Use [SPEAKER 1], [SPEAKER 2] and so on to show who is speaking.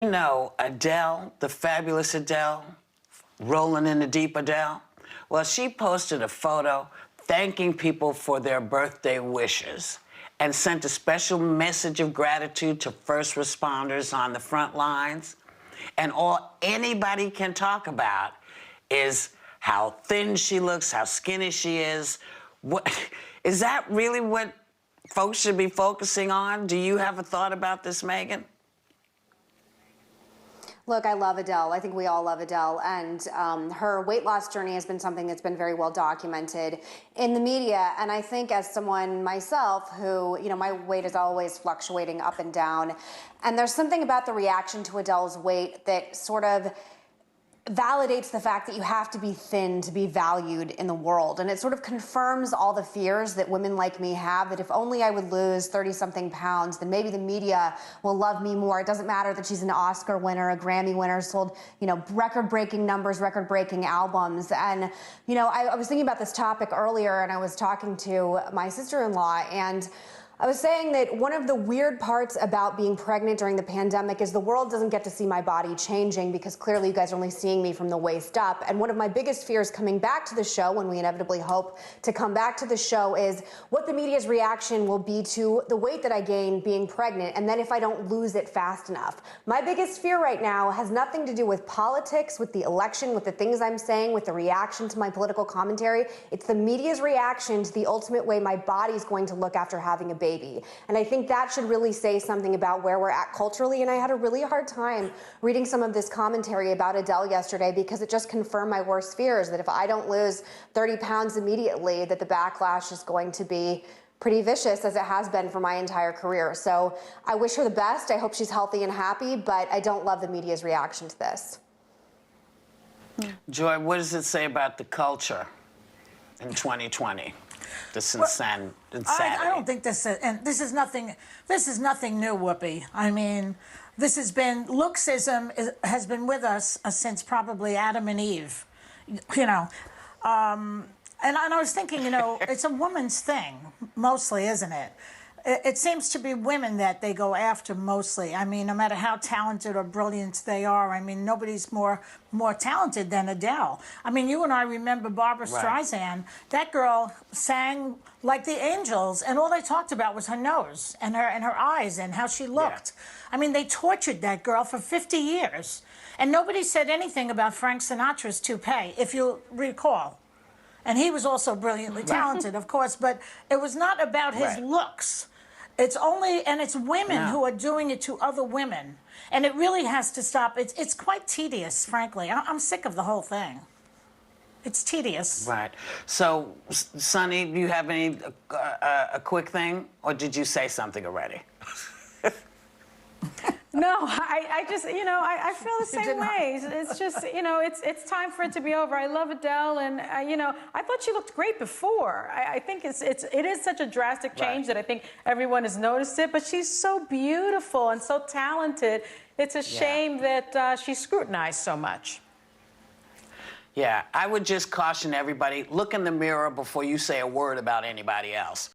[SPEAKER 1] You know Adele, the fabulous Adele, Rolling in the Deep Adele? Well, she posted a photo thanking people for their birthday wishes and sent a special message of gratitude to first responders on the front lines. And all anybody can talk about is how thin she looks, how skinny she is. What, is that really what folks should be focusing on? Do you have a thought about this, Megan?
[SPEAKER 2] Look, I love Adele. I think we all love Adele. And her weight loss journey has been something that's been very well documented in the media. And I think as someone myself who, my weight is always fluctuating up and down. And there's something about the reaction to Adele's weight that sort of validates the fact that you have to be thin to be valued in the world. And it sort of confirms all the fears that women like me have, that if only I would lose 30-something pounds, then maybe the media will love me more. It doesn't matter that she's an Oscar winner, a Grammy winner, sold, record-breaking numbers, record-breaking albums. And, I was thinking about this topic earlier, and I was talking to my sister-in-law, and I was saying that one of the weird parts about being pregnant during the pandemic is the world doesn't get to see my body changing, because clearly you guys are only seeing me from the waist up. And one of my biggest fears coming back to the show, when we inevitably hope to come back to the show, is what the media's reaction will be to the weight that I gain being pregnant, and then if I don't lose it fast enough. My biggest fear right now has nothing to do with politics, with the election, with the things I'm saying, with the reaction to my political commentary. It's the media's reaction to the ultimate way my body's going to look after having a baby. And I think that should really say something about where we're at culturally. And I had a really hard time reading some of this commentary about Adele yesterday, because it just confirmed my worst fears, that if I don't lose 30 pounds immediately, that the backlash is going to be pretty vicious, as it has been for my entire career. So I wish her the best. I hope she's healthy and happy, but I don't love the media's reaction to this.
[SPEAKER 1] Joy, what does it say about the culture in 2020? This insanity.
[SPEAKER 3] I don't think this is, and this is nothing new, Whoopi. I mean, looksism has been with us since probably Adam and Eve, and I was thinking, it's a woman's thing, mostly, isn't it? It seems to be women that they go after mostly. I mean, no matter how talented or brilliant they are, I mean, nobody's more talented than Adele. I mean, you and I remember Barbara Streisand. That girl sang like the angels, and all they talked about was her nose and her eyes and how she looked. Yeah. I mean, they tortured that girl for 50 years. And nobody said anything about Frank Sinatra's toupee, if you recall. And he was also brilliantly talented, of course, but it was not about his looks. It's women who are doing it to other women. And it really has to stop. It's quite tedious, frankly. I'm sick of the whole thing. It's tedious.
[SPEAKER 1] Right. So, Sonny, do you have a quick thing, or did you say something already?
[SPEAKER 4] No, I just, I feel the same way. It's just, it's time for it to be over. I love Adele, and, I thought she looked great before. I think it is such a drastic change that I think everyone has noticed it, but she's so beautiful and so talented. It's a shame that she's scrutinized so much.
[SPEAKER 1] Yeah, I would just caution everybody, look in the mirror before you say a word about anybody else.